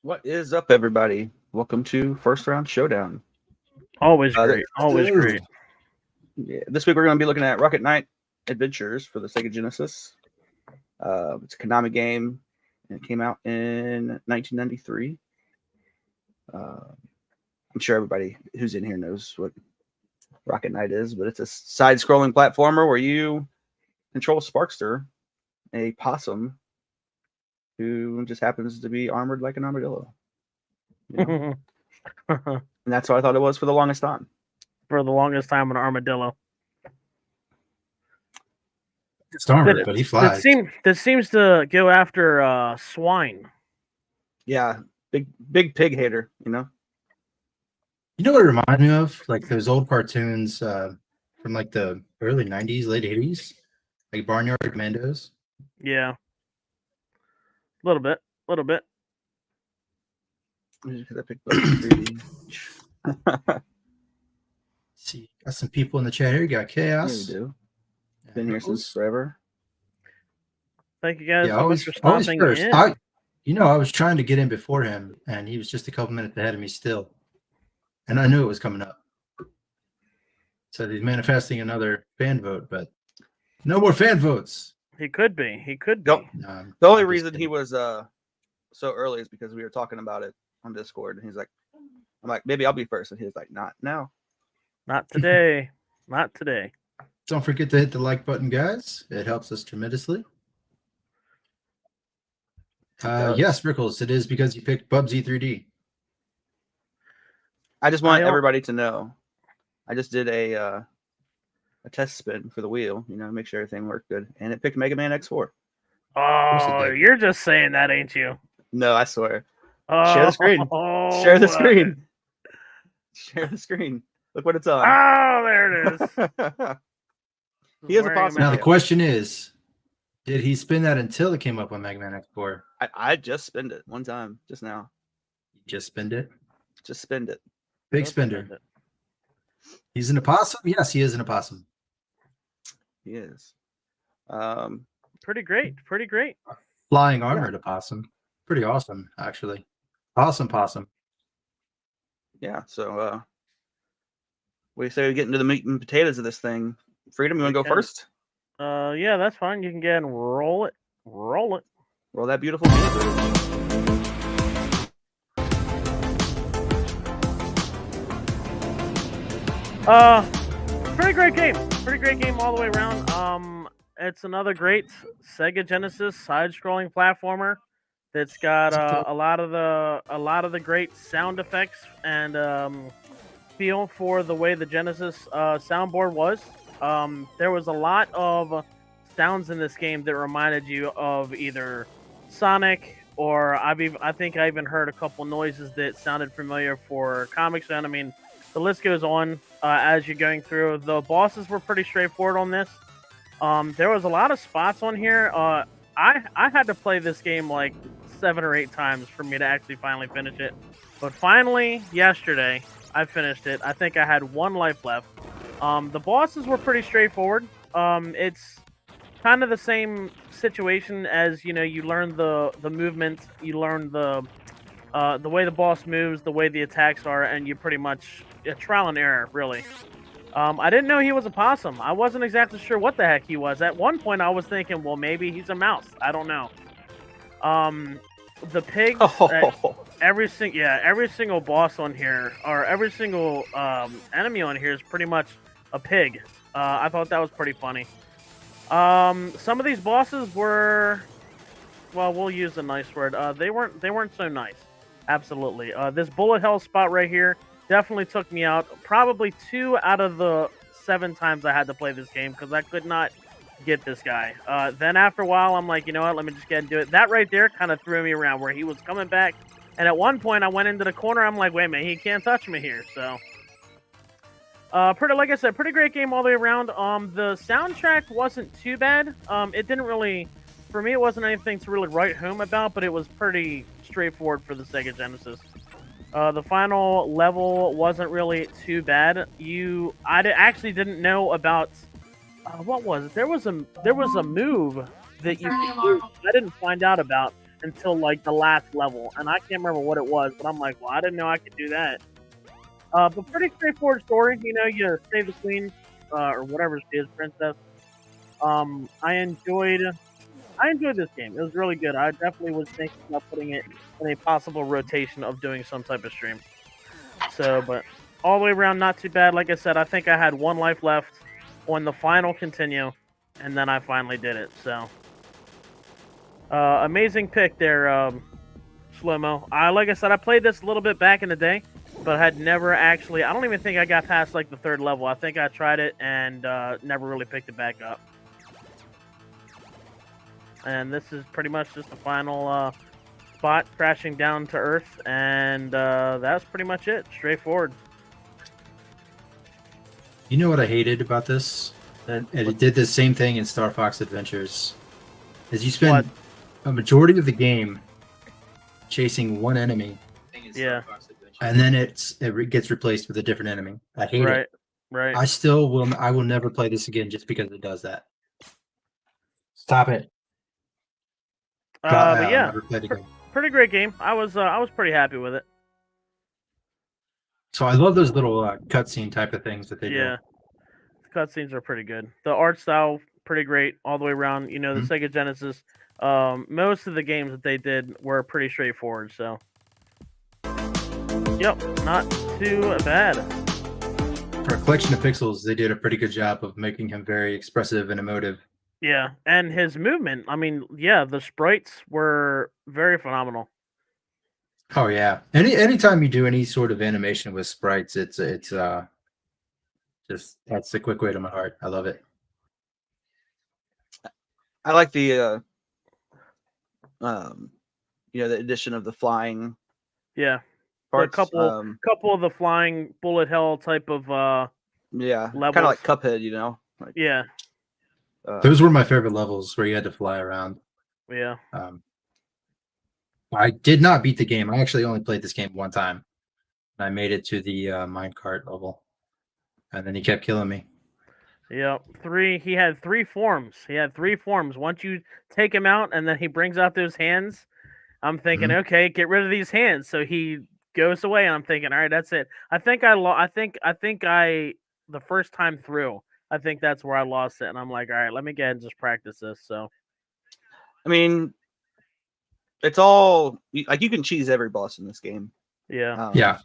What is up, everybody? Welcome to First Round Showdown. Always Uh, great. Always great. this week we're going to be looking at Rocket Knight Adventures for the Sega Genesis. It's a Konami game, and it came out in 1993. I'm sure everybody who's in here knows what Rocket Knight is, but it's a side-scrolling platformer where you control Sparkster, a possum who just happens to be armored like an armadillo. You know? And that's what I thought it was for the longest time. For the longest time, an armadillo. It's armored, but he flies. That seems to go after swine. Yeah, big pig hater, you know? You know what it reminds me of? Like those old cartoons from like the early 90s, late 80s? Like Barnyard Commandos? Yeah. A little bit. Because I picked those. See, got some people in the chat here. You got Chaos. Yeah, we do. Been here since forever. Thank you guys Yeah, so always, much for stopping first. in. I was trying to get in before him, and he was just a couple minutes ahead of me still. And I knew it was coming up. So he's manifesting another fan vote, but no more fan votes. He could be. Nope. No, The only reason he was so early is because we were talking about it on Discord, and he's like, I'm like, maybe I'll be first. And he's like, not now. Not today. Not today. Don't forget to hit the like button, guys. It helps us tremendously. Yes, Rickles, it is because you picked Bubsy 3D. I just want everybody to know. I just did a test spin for the wheel, make sure everything worked good. And it picked Mega Man X4. Oh, you're just saying that, ain't you? No, I swear. Share the screen. Share the screen. Share the screen. Look what it's on. Oh, there it is. He has a possum. Now the question is, did he spin that until it came up on Mega Man X4? I just spinned it one time, just now. You just spinned it? Just spinned it. Big spender. He's an opossum? Yes, he is an opossum. He is. Pretty great. Flying armored opossum. Pretty awesome, actually. Awesome possum. Yeah, so what do you say we get into the meat and potatoes of this thing? Freedom, you want to go first? Yeah, that's fine. You can get and roll it. Roll that beautiful music. Pretty great game all the way around. It's another great Sega Genesis side-scrolling platformer that's got a lot of the great sound effects and feel for the way the Genesis soundboard was. There was a lot of sounds in this game that reminded you of either Sonic, or I think I even heard a couple noises that sounded familiar for Comic Zone. I mean, the list goes on as you're going through. The bosses were pretty straightforward on this. There was a lot of spots on here. I had to play this game like 7 or 8 times for me to actually finally finish it. But finally, yesterday, I finished it. I think I had 1 life left. The bosses were pretty straightforward. It's kind of the same situation as, you learn the movement, you learn the way the boss moves, the way the attacks are, and you pretty much trial and error, really. I didn't know he was a possum. I wasn't exactly sure what the heck he was. At one point, I was thinking, well, maybe he's a mouse. I don't know. The pigs, every single boss on here, or every single enemy on here is pretty much a pig. I thought that was pretty funny. Some of these bosses were, well, we'll use a nice word. They weren't so nice. Absolutely. This bullet hell spot right here definitely took me out. Probably 2 out of the 7 times I had to play this game because I could not get this guy. Then after a while, I'm like, you know what? Let me just get and do it. That right there kind of threw me around where he was coming back. And at one point, I went into the corner. I'm like, wait a minute, he can't touch me here. So, like I said, pretty great game all the way around. The soundtrack wasn't too bad. It didn't really, for me, it wasn't anything to really write home about, but it was pretty straightforward for the Sega Genesis. The final level wasn't really too bad. I actually didn't know about what was it? There was a move that you could do. I didn't find out about until like the last level, and I can't remember what it was, but I'm like, well, I didn't know I could do that. But pretty straightforward story. You know, you save the queen, or whatever she is, princess. I enjoyed this game. It was really good. I definitely was thinking about putting it in a possible rotation of doing some type of stream. So, but all the way around, not too bad. Like I said, I think I had 1 life left on the final continue, and then I finally did it. So, amazing pick there, Slow-Mo. Like I said, I played this a little bit back in the day, but I had never actually. I don't even think I got past like the 3rd level. I think I tried it and never really picked it back up. And this is pretty much just the final spot, crashing down to Earth, and that's pretty much it. Straightforward. You know what I hated about this? And it did the same thing in Star Fox Adventures. Is you spend a majority of the game chasing one enemy. Yeah. And then it gets replaced with a different enemy. I hate it. Right. I will never play this again just because it does that. Stop it. But yeah, never played again. pretty great game. I was pretty happy with it. So I love those little cutscene type of things that they do. Yeah, the cutscenes are pretty good. The art style pretty great all the way around. You know, the Sega Genesis. Most of the games that they did were pretty straightforward. So, yep, not too bad. For a collection of pixels, they did a pretty good job of making him very expressive and emotive. Yeah, and his movement. I mean, yeah, the sprites were very phenomenal. Oh yeah. Anytime you do any sort of animation with sprites, it's just that's a quick way to my heart. I love it. I like the the addition of the flying. Yeah. Parts. A couple of the flying bullet hell type of yeah, levels. kind of like Cuphead, you know. Like, yeah. Those were my favorite levels where you had to fly around. Yeah. I did not beat the game. I actually only played this game one time. I made it to the minecart level, and then he kept killing me. Yep. He had 3 forms. Once you take him out, and then he brings out those hands, I'm thinking, okay, get rid of these hands. So he goes away, and I'm thinking, all right, that's it. I think the first time through, I think that's where I lost it, and I'm like, all right, let me get and just practice this. So, I mean, it's all like you can cheese every boss in this game. Yeah. Yeah.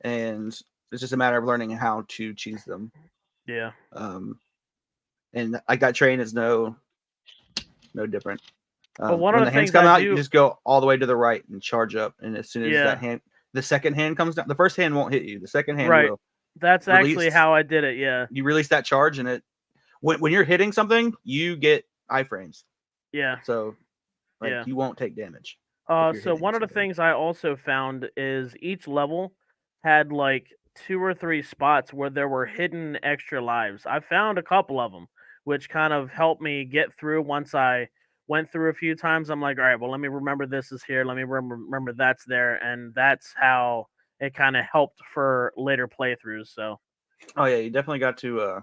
And it's just a matter of learning how to cheese them. Yeah. And I got trained is no different. But one when of the hands things come I out, do... you just go all the way to the right and charge up. And as soon as Yeah. that hand, the second hand comes down, the first hand won't hit you. The second hand Right. will. That's actually how I did it. Yeah. You release that charge, and it when you're hitting something, you get iframes. Yeah. So, like, Yeah. you won't take damage. So one of the things I also found is each level had like 2 or 3 spots where there were hidden extra lives. I found a couple of them, which kind of helped me get through. Once I went through a few times, I'm like, all right, well, let me remember this is here. Let me remember that's there. And that's how it kind of helped for later playthroughs. So, oh yeah, you definitely got to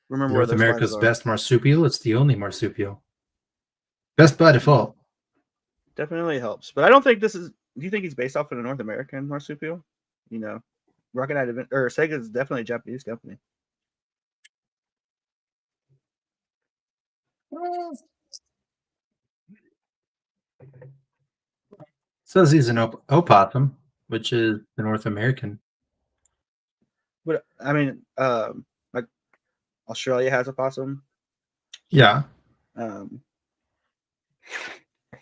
remember North where America's best marsupial. It's the only marsupial. Best by default. Definitely helps, but I don't think this is. Do you think he's based off of a North American marsupial? You know, Rocket Knight or Sega is definitely a Japanese company. Says he's an opossum, which is the North American. But I mean, like Australia has a possum. Yeah.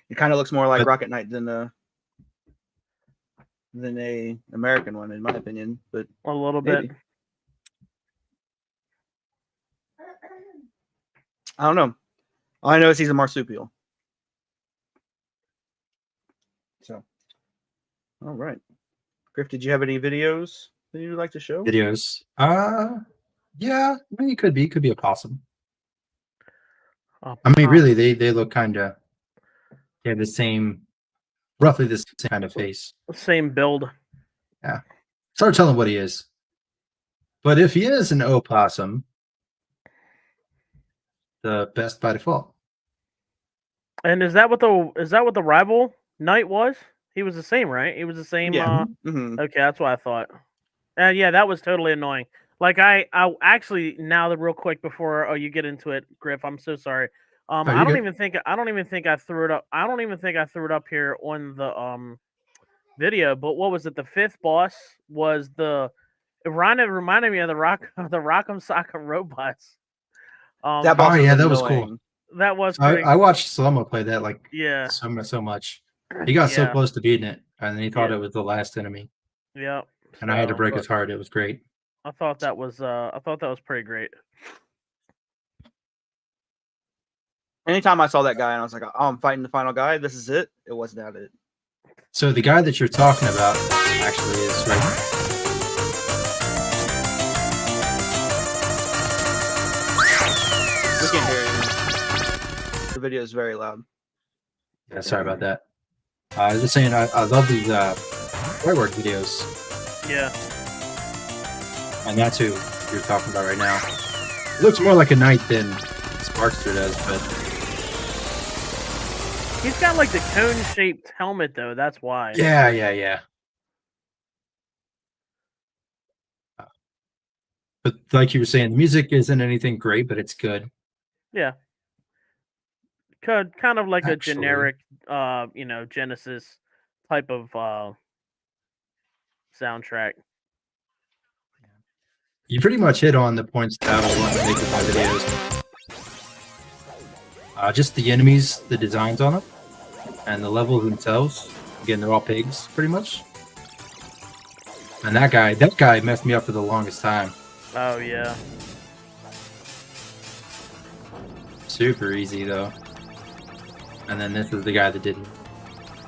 It kind of looks more like Rocket Knight than a American one, in my opinion. But a little bit. I don't know. All I know is he's a marsupial. So, all right. Griff, did you have any videos that you'd like to show? Videos. Yeah, I mean, it could be a possum. I mean, really, they look kind of. They have the same, roughly the same kind of face. Same build. Yeah. It's hard telling what he is. But if he is an opossum, the best by default. And is that what the rival knight was? He was the same, right? He was the same. Yeah. Hmm. Okay, that's what I thought. Yeah, that was totally annoying. Like I actually now that real quick before you get into it, Griff, I'm so sorry. Oh, I you're don't good. even think I threw it up. I don't even think I threw it up here on the video. But what was it? The fifth boss was reminded me of the Rock'em Sock'em robots. That Oh boss was yeah, that was cool. annoying. That was So pretty. I watched Slomo play that like Yeah, so much. He got so yeah, close to beating it, and then he thought yeah, it was the last enemy, yeah. and I had to So break his heart. It was great. I thought that was pretty great. Anytime I saw that guy and I was like, oh, I'm fighting the final guy. This is it. It was not it. So the guy that you're talking about actually is right. We can't hear you. The video is very loud. Yeah, sorry about that. I was just saying, I love these firework videos, Yeah, and that's who you're talking about right now. It looks more like a knight than Sparkster does, but he's got like the cone-shaped helmet though. That's why. yeah. But like you were saying, the music isn't anything great, but it's good. Yeah. Kind of like a Actually. generic, Genesis type of soundtrack. You pretty much hit on the points that I was wanting to make with my videos. Just the enemies, the designs on them, and the levels themselves. Again, they're all pigs, pretty much. And that guy messed me up for the longest time. Oh yeah. Super easy though. And then this is the guy that didn't.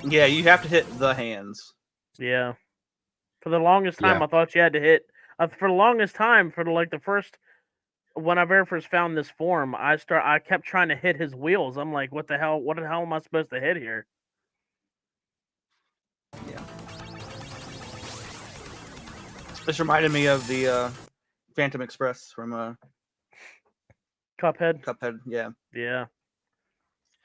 Yeah, you have to hit the hands. Yeah. For the longest time, Yeah. I thought you had to hit. For the longest time, for the first, when I very first found this form, I kept trying to hit his wheels. I'm like, what the hell? What the hell am I supposed to hit here? Yeah. This reminded me of the Phantom Express from Cuphead. Cuphead. Yeah. Yeah.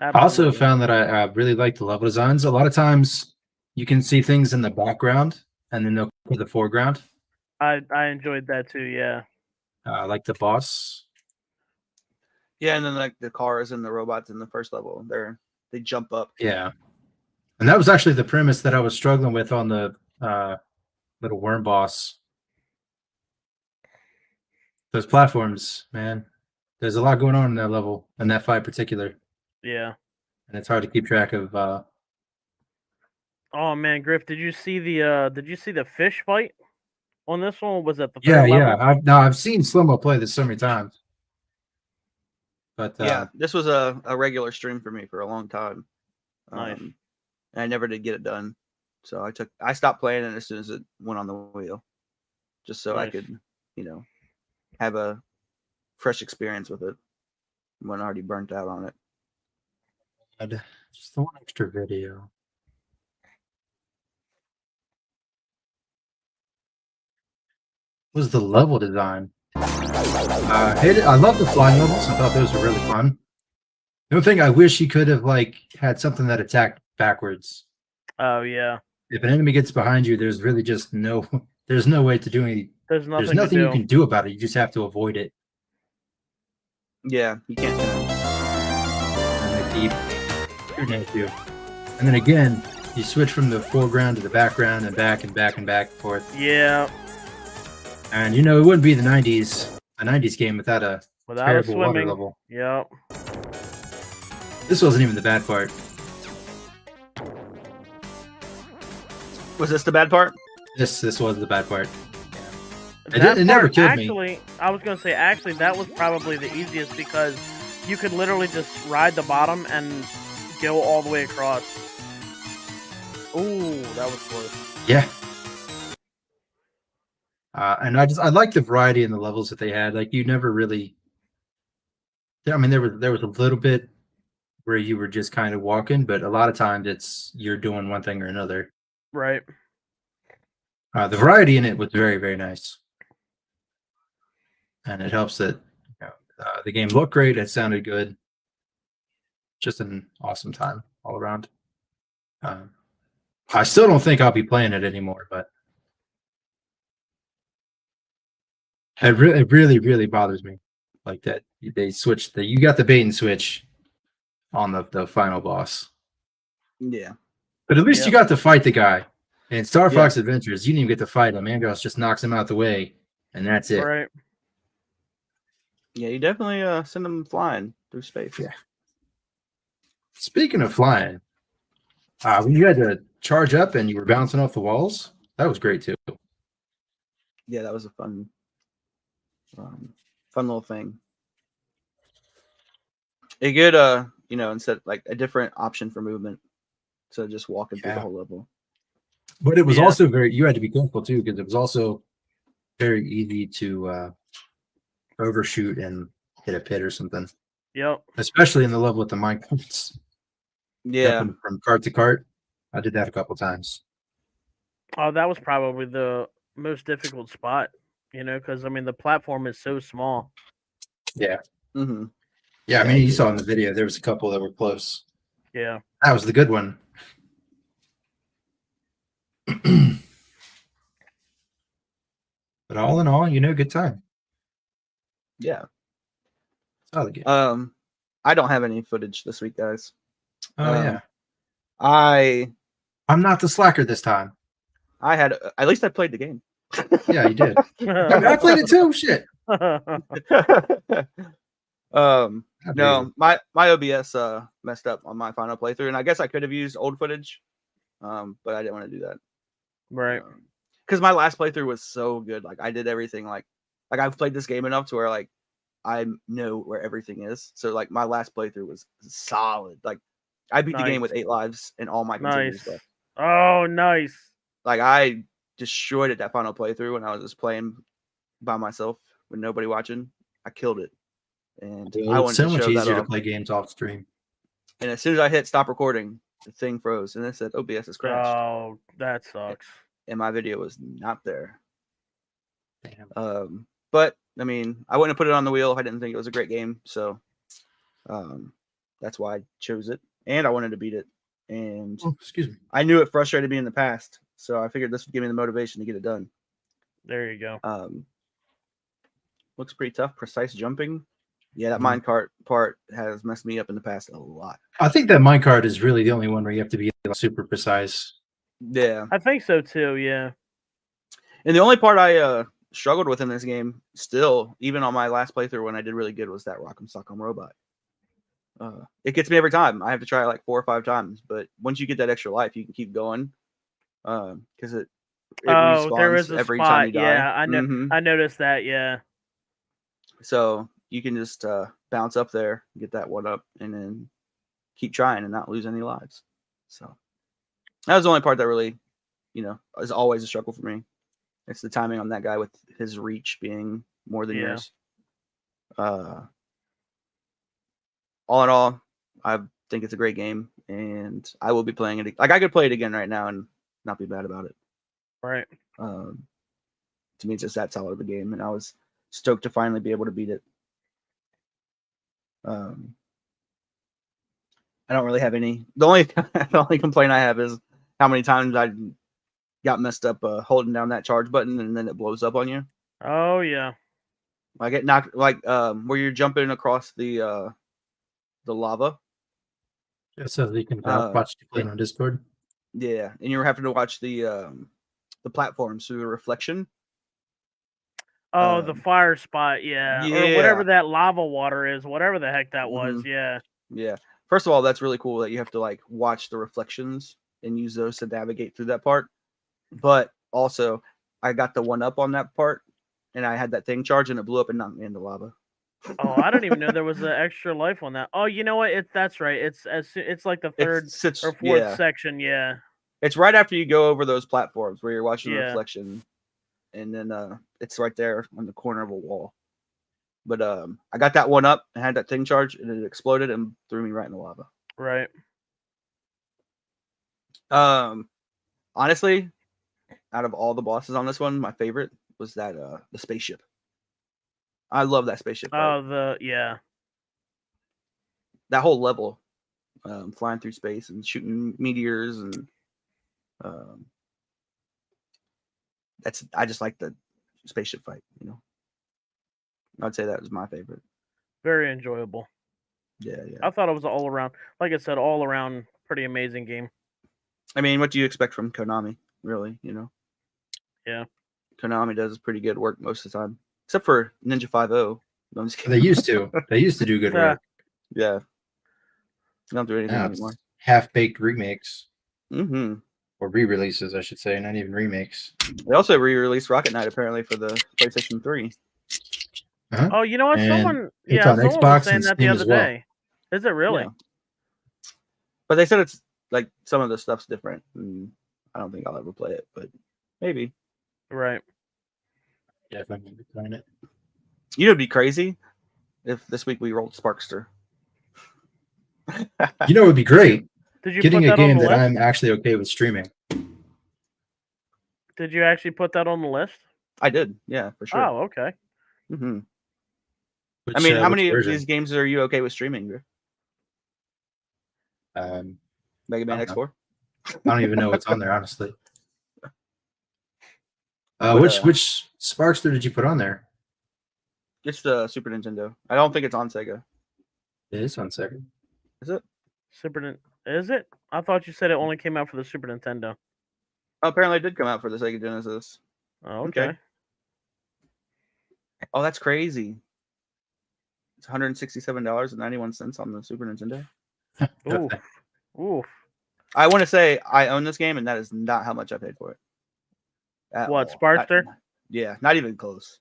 I also Absolutely. found that I really like the level designs. A lot of times you can see things in the background and then they'll put the foreground. I enjoyed that too. Yeah. Like the boss. Yeah, and then like the cars and the robots in the first level, they jump up. Yeah. And that was actually the premise that I was struggling with on the little worm boss. Those platforms, man. There's a lot going on in that level, in that fight in particular. Yeah. And it's hard to keep track of. Oh man, Griff, did you see the fish fight on this one? Was that the Yeah, third yeah. level? I've seen Slomo play this so many times. But Yeah, this was a regular stream for me for a long time. Nice. And I never did get it done. So I stopped playing it as soon as it went on the wheel. Just so I Nice. could, have a fresh experience with it when already burnt out on it. just the one extra video. Was the level design. I love the flying levels. I thought those were really fun. The only thing I wish you could have had something that attacked backwards. Oh yeah. If an enemy gets behind you, there's really just there's no way to do any. There's There's nothing to nothing you do. can do about it. You just have to avoid it. Yeah, you can't. And they keep shooting at you. And then again, you switch from the foreground to the background and back and back and back and forth. Yeah. And it wouldn't be a 90s game without a terrible water swimming. level. Yep. This wasn't even the bad part. Was this the bad part? This was the bad part. That It never part, killed me. actually, I was gonna say that was probably the easiest because you could literally just ride the bottom and go all the way across. Ooh, that was close. Yeah. And I like the variety in the levels that they had. Like you never really. I mean, there was a little bit where you were just kind of walking, but a lot of times you're doing one thing or another. Right. The variety in it was very, very nice, and it helps that the game looked great. It sounded good. just an awesome time all around. I still don't think I'll be playing it anymore, but it really, really bothers me. Like that they switched you got the bait and switch on the final boss. Yeah. But at least you Yep. got to fight the guy. In Star Yeah. Fox Adventures, you didn't even get to fight him. Andros just knocks him out the way, and that's it. Right. Yeah, you definitely send them flying through space. Yeah. Speaking of flying, when you had to charge up and you were bouncing off the walls, that was great too. Yeah, that was a fun little thing. A good instead like a different option for movement. So just walking through the whole level. But it was Yeah. also you had to be careful too, because it was also very easy to overshoot and hit a pit or something. Yep. Especially in the level with the mine carts. Yeah. Jumping from cart to cart. I did that a couple times. Oh, that was probably the most difficult spot, because I mean the platform is so small. Yeah. Mm-hmm. Yeah, I mean, you saw in the video there was a couple that were close. Yeah. That was the good one. But all in all, good time. Yeah. Solid game. I don't have any footage this week, guys. Oh yeah. I'm not the slacker this time. I had at least I played the game. Yeah, you did. I played it too. Shit. No, my OBS messed up on my final playthrough, and I guess I could have used old footage, but I didn't want to do that. Right. Because my last playthrough was so good. Like I did everything like I've played this game enough to where like I know where everything is. So like my last playthrough was solid. Like I beat the game with 8 lives and all my continues left. Oh, nice. Like I destroyed it that final playthrough when I was just playing by myself with nobody watching. I killed it. And I wanted so to much show easier that to off. play games off stream. And as soon as I hit stop recording, the thing froze and it said OBS has crashed. Oh, that sucks. And my video was not there. Damn. But I mean, I wouldn't have put it on the wheel if I didn't think it was a great game. So that's why I chose it. And I wanted to beat it. And excuse me. I knew it frustrated me in the past. So I figured this would give me the motivation to get it done. There you go. Looks pretty tough. Precise jumping. Yeah, that minecart part has messed me up in the past a lot. I think that minecart is really the only one where you have to be super precise. Yeah. I think so too, yeah. And the only part I struggled with in this game, still, even on my last playthrough when I did really good, was that Rock'em Sock'em Robot. It gets me every time. I have to try it like 4 or 5 times, but once you get that extra life, you can keep going. Because it respawns there is a every spot. time you die. Yeah, I know. Mm-hmm. I noticed that. Yeah. So you can just bounce up there, get that one up, and then keep trying and not lose any lives. So that was the only part that really, is always a struggle for me. It's the timing on that guy with his reach being more than yours. All in all, I think it's a great game, and I will be playing it. Like I could play it again right now and not be bad about it. Right. To me, it's just that solid of a game, and I was stoked to finally be able to beat it. I don't really have any. The only complaint I have is how many times I got messed up holding down that charge button and then it blows up on you. Oh yeah. I get knocked where you're jumping across the lava. Yeah, so you can watch you playing on Discord. Yeah, and you're having to watch the platforms through the reflection. Oh, the fire spot, yeah. Or whatever that lava water is, whatever the heck that was, yeah. Yeah. First of all, that's really cool that you have to like watch the reflections and use those to navigate through that part. But also, I got the one up on that part, and I had that thing charge, and it blew up and knocked me in the lava. Oh, I didn't even know there was an extra life on that. Oh, you know what? That's right. It's like the third or fourth section, yeah. It's right after you go over those platforms where you're watching the reflection, and then it's right there on the corner of a wall. But I got that one up and had that thing charge, and it exploded and threw me right in the lava. Right. Honestly, out of all the bosses on this one, my favorite was that the spaceship. I love that spaceship. Oh, that whole level flying through space and shooting meteors, and I just like the spaceship fight. I'd say that was my favorite. Very enjoyable. Yeah. I thought it was all around, like I said, all around pretty amazing game. I mean, what do you expect from Konami? Really, Yeah. Konami does pretty good work most of the time, except for Ninja 5.0. No, I'm just kidding. They used to. They used to do good work. Yeah. They don't do anything Now anymore. it's half-baked remakes Mm-hmm. or re-releases, I should say, not even remakes. They also re-released Rocket Knight apparently for the PlayStation 3. Uh-huh. Oh, you know what? And Someone it's on was Xbox saying and that the Steam other as well. day. Is it really? Yeah. But they said it's like some of the stuff's different. And I don't think I'll ever play it, but maybe. Right. Yeah, if I'm playing it. It'd be crazy if this week we rolled Sparkster. You know, it would be great. Did you Getting put a that on game the that list? I'm actually okay with streaming. Did you actually put that on the list? I did, yeah, for sure. Oh, okay. Mm-hmm. Which, I mean, how which many version? of these games are you okay with streaming? Griff? Mega Man I don't X4? I don't even know what's on there, honestly. But, which Sparkster did you put on there? It's the Super Nintendo. I don't think it's on Sega. It is on Sega. Is it? Is it? I thought you said it only came out for the Super Nintendo. Oh, apparently it did come out for the Sega Genesis. Oh, okay. Oh, that's crazy. It's $167.91 on the Super Nintendo. Oof. Oof. I want to say I own this game, and that is not how much I paid for it. At What, all. Sparkster? Not even close.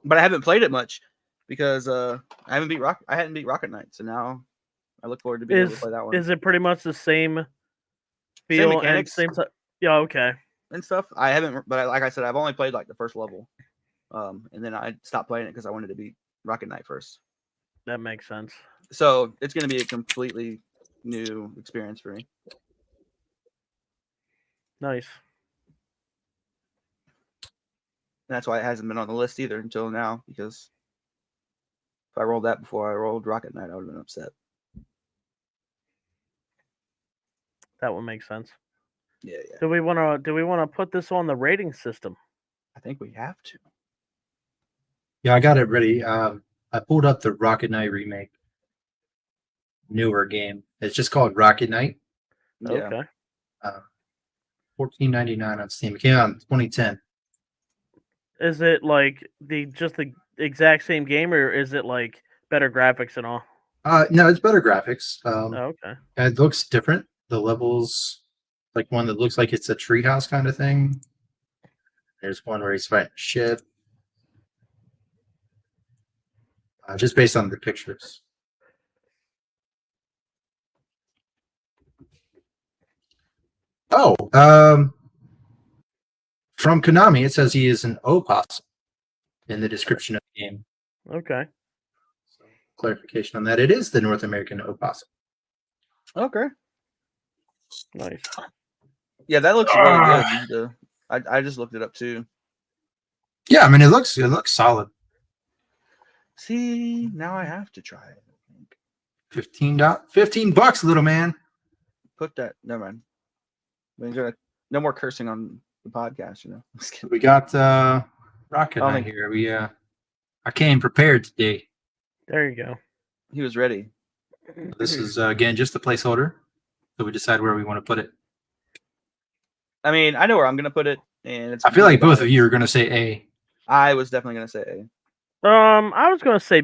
But I haven't played it much because I hadn't beat Rocket Knight, so now I look forward to being able to play that one. Is it pretty much the same feel Same and mechanics same time? Yeah, okay. and stuff. I haven't, but like I said, I've only played like the first level, and then I stopped playing it because I wanted to beat Rocket Knight first. That makes sense. So it's going to be a completely new experience for me. Nice. And that's why it hasn't been on the list either until now, because if I rolled that before I rolled Rocket Knight, I would have been upset. That would make sense. Yeah. Do we want to put this on the rating system? I think we have to. Yeah, I got it ready. I pulled up the Rocket Knight remake, newer game. It's just called Rocket Knight. Yeah. Okay. $14.99 on Steam. It came out in 2010. Is it like the exact same game, or is it like better graphics and all? No, it's better graphics. Okay. It looks different. The levels, like one that looks like it's a treehouse kind of thing. There's one where he's fighting a ship. Just based on the pictures. Oh, from Konami, it says he is an opossum in the description of the game. Okay. So, clarification on that. It is the North American opossum. Okay. Nice. Yeah, that looks really good. I just looked it up too. Yeah, I mean it looks solid. See, now I have to try it. I think. $15, little man. Put that. Never mind. No more cursing on the podcast. We got Rocket Knight here. I came prepared today. There you go. He was ready. This is again just a placeholder, so we decide where we want to put it. I mean, I know where I'm gonna put it, and it's. I feel like both of you are gonna say A. I was definitely gonna say A. I was gonna say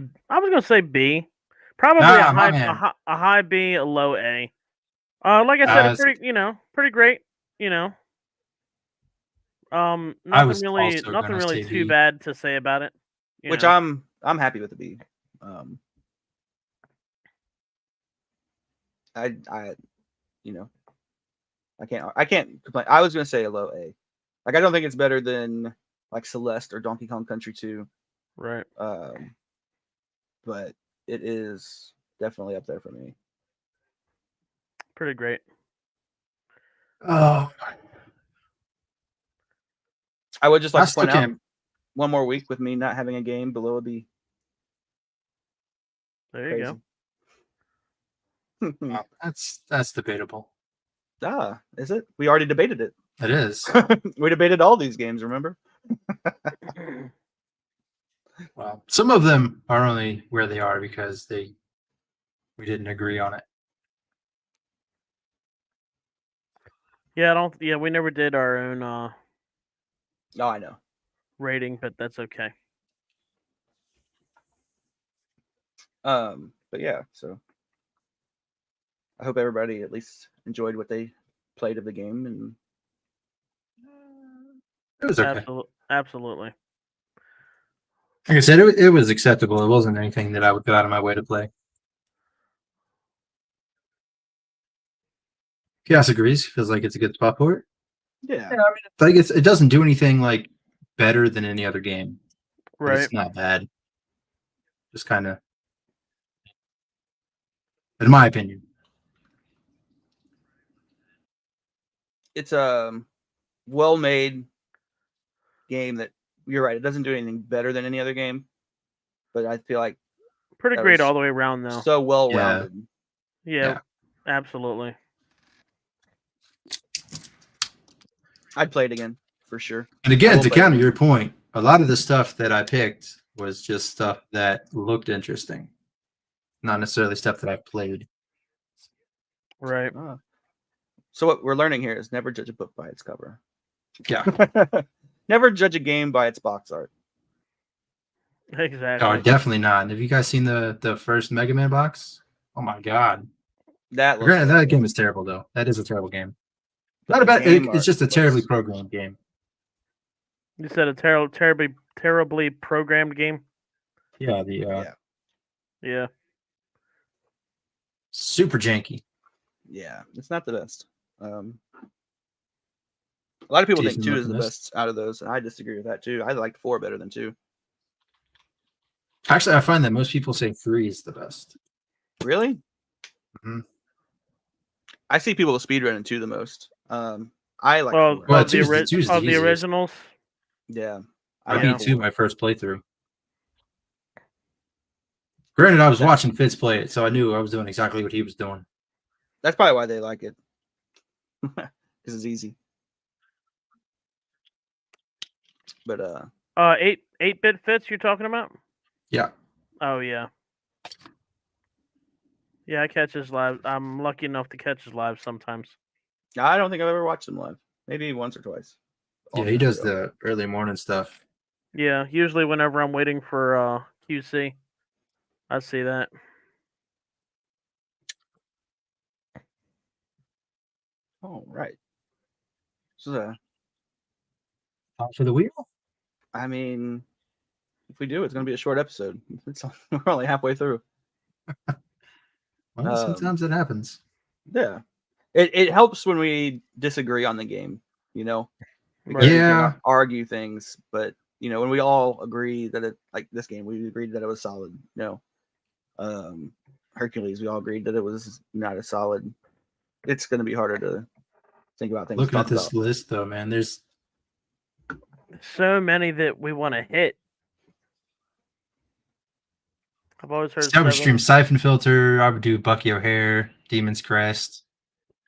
B. Probably a high B, a low A. Like I said, it's pretty great. Nothing really too bad to say about it. Which I'm happy with the B. I can't complain. I was gonna say a low A. Like I don't think it's better than like Celeste or Donkey Kong Country 2. Right. But it is definitely up there for me. Pretty great. Oh. I would just like to point out one more week with me not having a game below a B. There you Crazy. Wow, that's debatable. Is it? We already debated it. It is. We debated all these games, remember? go. Well, some of them are only where they are because we didn't agree on it. Yeah, we never did our own Oh, I know. rating, but that's okay. But yeah, so I hope everybody at least enjoyed what they played of the game, and It was okay. Absolutely. Like I said, it was acceptable. It wasn't anything that I would go out of my way to play. Chaos agrees. Feels like it's a good spot for it. yeah, I mean, like it doesn't do anything like better than any other game. But Right. it's not bad. Just kind of, in my opinion. it's a well-made game that you're right. It doesn't do anything better than any other game, but I feel like Pretty that great was all the way around, though. so well-rounded. Yeah, absolutely. I'd play it again for sure. And again, will to play it counter again. your point, a lot of the stuff that I picked was just stuff that looked interesting, not necessarily stuff that I've played. Right. So what we're learning here is never judge a book by its cover. Yeah. Never judge a game by its box art. Exactly. Oh, definitely not. Have you guys seen the first Mega Man box? Oh my god. That looks Granted, that terrible. game is terrible though. That is a terrible game. But Not the about game it's art just a terribly looks- programmed game. You said a terribly programmed game. Yeah, the Yeah. super janky. Yeah, it's not the best. A lot of people think Decent 2 is the looking best out of those, and I disagree with that too. I like 4 better than 2. Actually, I find that most people say 3 is the best. Really? Mhm. I see people speedrunning 2 the most. I like Well, 4. Well, of the, two's the easiest. originals. Yeah. I like beat 2 4. my first playthrough. Granted, I was watching Fitz play it, so I knew I was doing exactly what he was doing. That's probably why they like it. Because it's easy. But 8-bit Fits you're talking about? Yeah. Oh yeah. Yeah, I catch his live. I'm lucky enough to catch his live sometimes. I don't think I've ever watched him live. Maybe once or twice. Yeah, he does the early morning stuff. Yeah, usually whenever I'm waiting for QC, I see that. Oh, right. So, Top for the wheel? I mean, if we do, it's going to be a short episode. We're only halfway through. Well, sometimes it happens. Yeah. It helps when we disagree on the game, you know? Because we Yeah. can argue things, but, you know, when we all agree that it, like this game, we agreed that it was solid, you know? Hercules, we all agreed that it was not as solid. It's going to be harder to think about things. Looking to at talk this about. list, though, man, there's So many that we want to hit. I've always heard Established seven. Stream Siphon Filter, I would do Bucky O'Hare, Demon's Crest,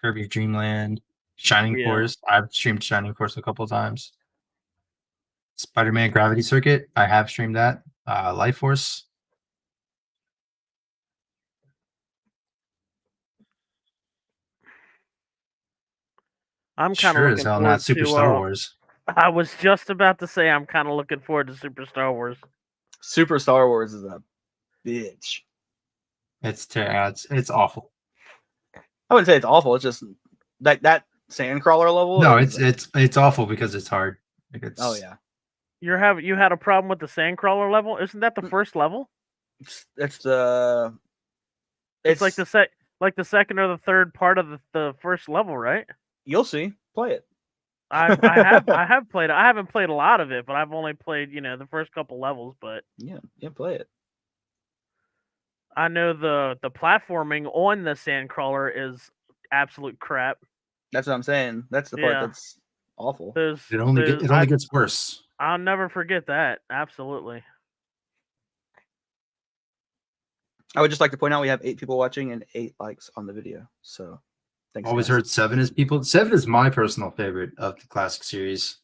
Kirby's Dreamland, Shining Yeah. Force. I've streamed Shining Force a couple times. Spider-Man Gravity Circuit, I have streamed that. Life Force. I'm kind of Sure as looking hell forward not Super to. Star Wars. I was just about to say I'm kind of looking forward to Super Star Wars. Super Star Wars is a bitch. It's awful. I wouldn't say it's awful. It's just that sandcrawler level. No, is, it's awful because it's hard. Like oh yeah, You had a problem with the sandcrawler level? Isn't that the first level? it's the It's like the second or the third part of the first level, right? You'll see. Play it. I have played it. I haven't played a lot of it, but I've only played, the first couple levels, but Yeah, play it. I know the platforming on the sandcrawler is absolute crap. That's what I'm saying. That's the part Yeah. that's awful. It only gets worse. I'll never forget that. Absolutely. I would just like to point out we have 8 people watching and 8 likes on the video. So thanks. Always guys. heard 7 is people. 7 is my personal favorite of the classic series.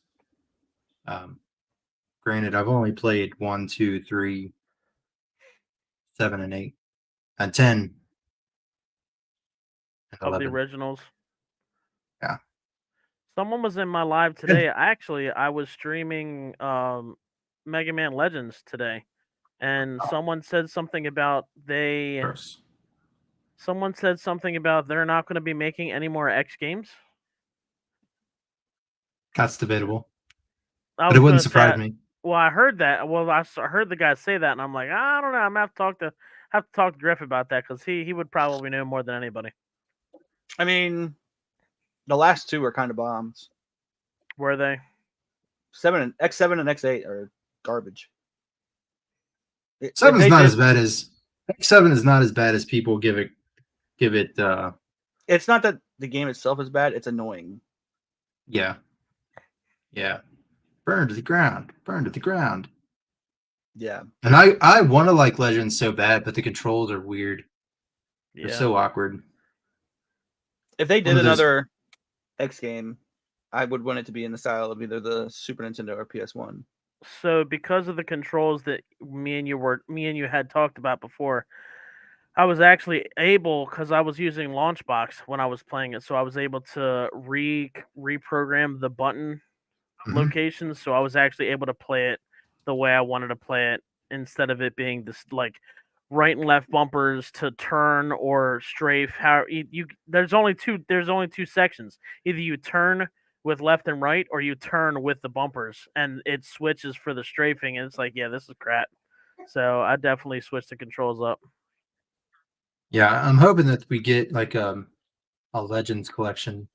Granted, I've only played 1, 2, 3, 7, and 8, and 10, and Of the 11. originals. Yeah. Someone was in my live today. I was streaming Mega Man Legends today, and someone said something about Gross. Someone said something about they're not going to be making any more X games. That's debatable. I But it was wouldn't gonna say, surprise me. well, I heard that. Well, heard the guy say that, and I'm like, I don't know. I'm gonna have to talk to Griff about that because he would probably know more than anybody. I mean, the last 2 are kind of bombs. Were they? X7 and X8 are garbage. 7 is not as bad as X7 is not as bad as people give it. It's not that the game itself is bad; it's annoying. Yeah. Burn to the ground. Burn to the ground. Yeah. And I want to like Legends so bad, but the controls are weird. Yeah. They're so awkward. If they did another X game, I would want it to be in the style of either the Super Nintendo or PS1. So because of the controls that me and you had talked about before, I was actually able, because I was using Launchbox when I was playing it, so I was able to reprogram the button locations, so I was actually able to play it the way I wanted to play it instead of it being this like right and left bumpers to turn or strafe. How there's only two sections. Either you turn with left and right, or you turn with the bumpers, and it switches for the strafing. And it's like, yeah, this is crap. So I definitely switched the controls up. Yeah, I'm hoping that we get like a Legends collection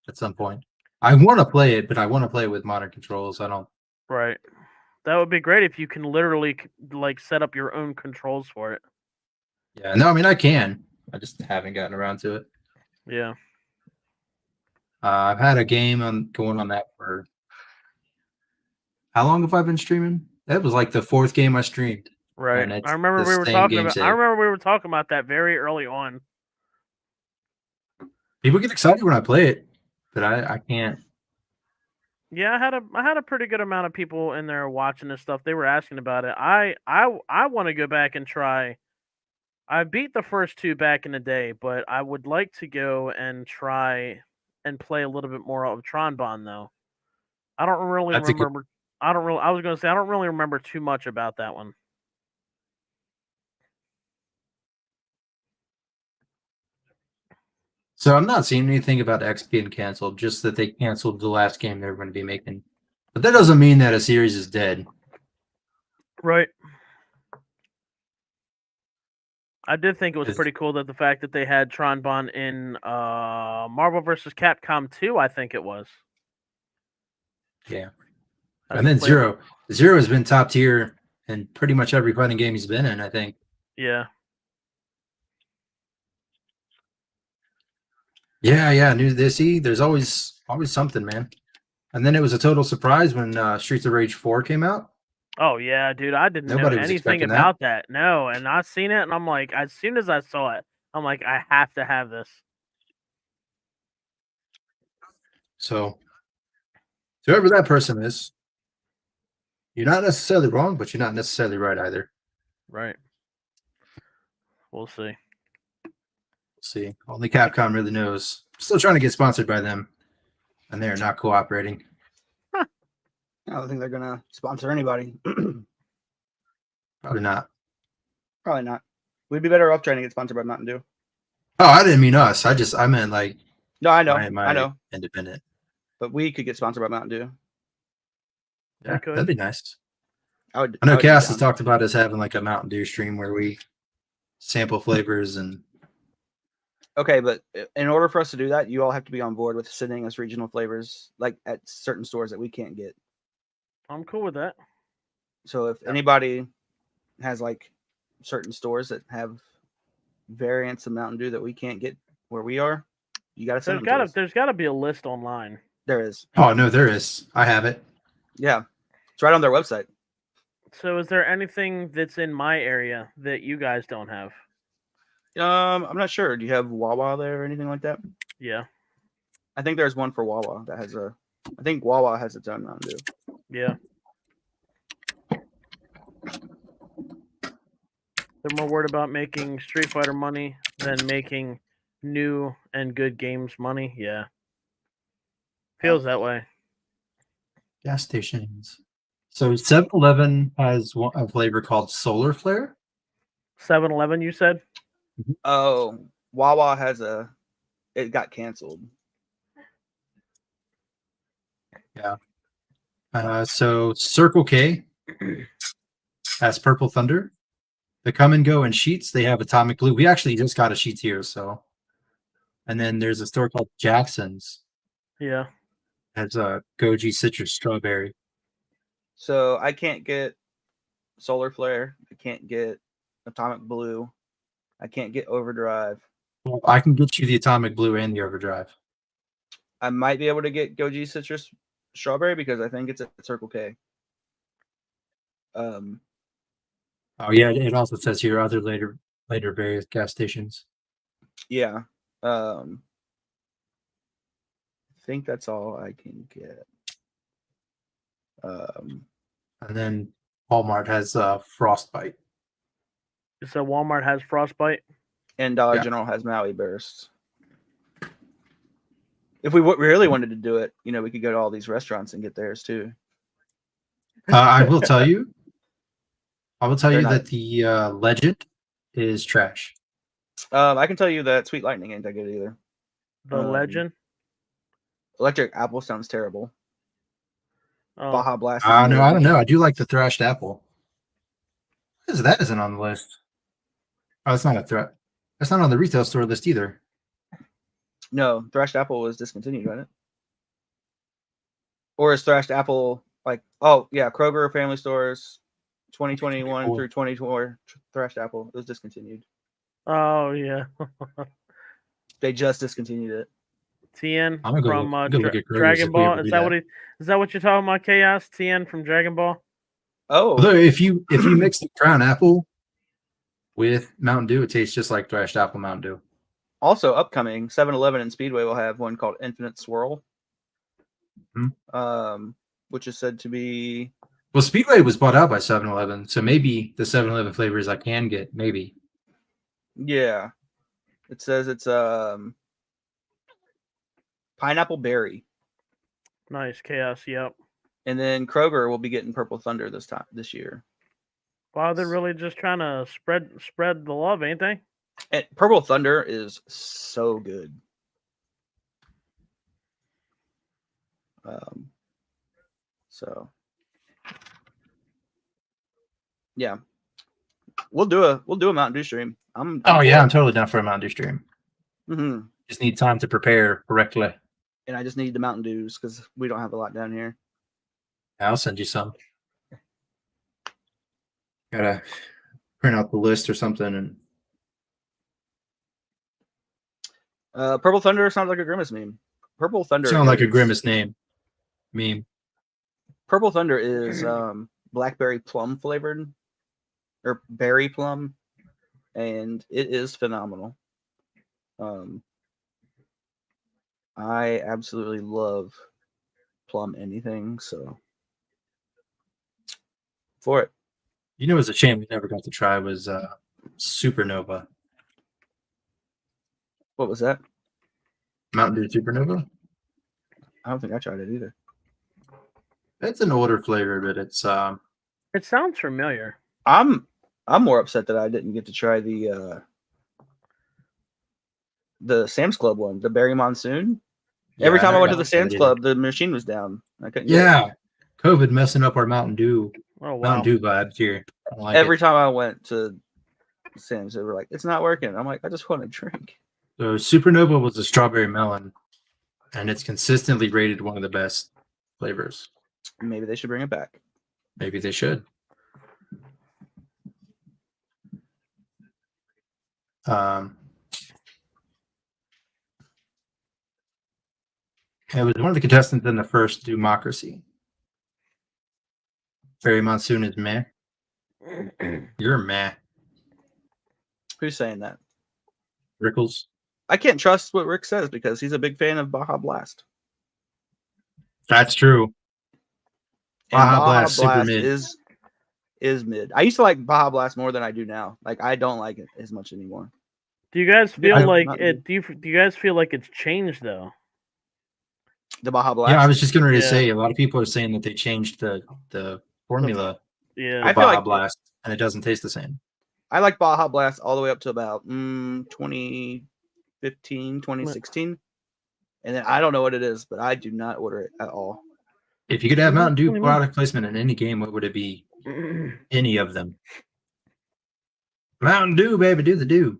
at some point. I want to play it, but I want to play it with modern controls. I don't. Right. That would be great if you can literally like set up your own controls for it. Yeah, no, I mean I can. I just haven't gotten around to it. Yeah. I've had a game going on that for how long have I been streaming? That was like the 4th game I streamed. Right. And I remember we were talking about that very early on. People get excited when I play it, but I can't. Yeah, I had a pretty good amount of people in there watching this stuff. They were asking about it. I want to go back and try. I beat the first 2 back in the day, but I would like to go and try and play a little bit more of Tronbon though. I don't really remember. I was going to say I don't really remember too much about that one. So I'm not seeing anything about X being canceled, just that they canceled the last game they were going to be making. But that doesn't mean that a series is dead. Right. I did think it was pretty cool that the fact that they had Tronbon in Marvel vs. Capcom 2, I think it was. Yeah. And then Zero. Zero has been top tier in pretty much every fighting game he's been in, I think. Yeah. Yeah. There's always something, man. And then it was a total surprise when Streets of Rage 4 came out. Oh yeah, dude! I didn't know anything about that. No, and I seen it, and I'm like, as soon as I saw it, I'm like, I have to have this. So, whoever that person is, you're not necessarily wrong, but you're not necessarily right either. Right. We'll see. See, only Capcom really knows. Still trying to get sponsored by them, and they're not cooperating. I don't think they're gonna sponsor anybody. Probably not. Probably not. We'd be better off trying to get sponsored by Mountain Dew. Oh, I didn't mean us. I meant like. No, I know. I know. Independent. But we could get sponsored by Mountain Dew. Yeah, that'd be nice. I know Cass has talked about us having like a Mountain Dew stream where we sample flavors and. Okay, but in order for us to do that, you all have to be on board with sending us regional flavors, like at certain stores that we can't get. I'm cool with that. So if anybody has like certain stores that have variants of Mountain Dew that we can't get where we are, you got to send them to us. There's got to be a list online. There is. Oh no, there is. I have it. Yeah, it's right on their website. So is there anything that's in my area that you guys don't have? I'm not sure. Do you have Wawa there or anything like that? Yeah, I think there's one for Wawa that has a. I think Wawa has its own Mountain Dew. yeah. They're more worried about making Street Fighter money than making new and good games money. Yeah, feels that way. Gas stations. So 7-Eleven has a flavor called Solar Flare. 7-Eleven, you said? Oh, Wawa has a. It got canceled. Yeah. So Circle K has Purple Thunder. The Come and Go and Sheets, they have Atomic Blue. We actually just got a Sheets here, so. And then there's a store called Jackson's. Yeah. Has a Goji Citrus Strawberry. So I can't get Solar Flare. I can't get Atomic Blue. I can't get Overdrive. Well, I can get you the Atomic Blue and the Overdrive. I might be able to get Goji Citrus Strawberry because I think it's at Circle K. Oh yeah, it also says here other later various gas stations. Yeah. I think that's all I can get. And then Walmart has Frostbite. So Walmart has Frostbite. And Dollar General has Maui Burst. If we really wanted to do it, we could go to all these restaurants and get theirs too. I will tell you. They're not- that the Legend is trash. I can tell you that Sweet Lightning ain't that good either. The Legend. Electric Apple sounds terrible. Oh. Baja Blast. No, I don't know. I do like the Thrashed Apple. That isn't on the list. Oh, it's not a threat. That's not on the retail store list either. No, Thrashed Apple was discontinued, right? Or is Thrashed Apple like? Oh yeah, Kroger Family Stores, 2021 through 2024. Thrashed Apple it was discontinued. Oh yeah. They just discontinued it. Tien I'm gonna from look at Kroger's Dragon if we Ball. ever Is do that that. what is that what you're talking about? Chaos Tien from Dragon Ball. Oh, Although if you mix the Crown Apple with Mountain Dew, it tastes just like Thrashed Apple Mountain Dew. also upcoming 7-Eleven and Speedway will have one called Infinite Swirl. Which is said to be. Well, Speedway was bought out by 7-Eleven, so maybe the 7-Eleven flavors I can get, maybe. Yeah, it says it's pineapple berry. Nice Chaos. Yep. And then Kroger will be getting Purple Thunder this year. Wow, they're really just trying to spread the love, ain't they? And Purple Thunder is so good. So yeah, we'll do a Mountain Dew stream. I'm totally down for a Mountain Dew stream. Mm-hmm. Just need time to prepare correctly. And I just need the Mountain Dews because we don't have a lot down here. I'll send you some. Gotta print out the list or something. And Purple Thunder sounds like a Grimace meme. Purple Thunder sound like a Grimace meme. Purple Thunder is blackberry plum flavored, or berry plum, and it is phenomenal. I absolutely love plum anything, so for it. You know, it's a shame we never got to try was Supernova. What was that? Mountain Dew Supernova? I don't think I tried it either. It's an older flavor, but it's It sounds familiar. I'm more upset that I didn't get to try the Sam's Club one, the Berry Monsoon. Every time I went to the Sam's Club, the machine was down. I couldn't get it. COVID messing up our Mountain Dew. Oh wow. Mountain Dew vibes here. I don't like Every it. time I went to Sam's, they were like, "It's not working." I'm like, "I just want to drink." So Supernova was a strawberry melon, and it's consistently rated one of the best flavors. Maybe they should bring it back. Maybe they should. It was one of the contestants in the first Democracy. Berry Monsoon is meh. You're meh. Who's saying that? Rickles. I can't trust what Rick says because he's a big fan of Baja Blast. That's true. And Baja Baja Blast, super Blast mid. is mid. I used to like Baja Blast more than I do now. Like I don't like it as much anymore. Do you guys Yeah, feel like not it? Do you guys feel like it's changed though? The Baja Blast. Yeah, I was just going to Yeah. say a lot of people are saying that they changed the formula Yeah. I for feel Baja like Blast, and it doesn't taste the same. I like Baja Blast all the way up to about 2015, 2016. And then I don't know what it is, but I do not order it at all. If you could have Mountain Dew What do you mean? product placement in any game, what would it be? Any of them? Mountain Dew, baby, do the do.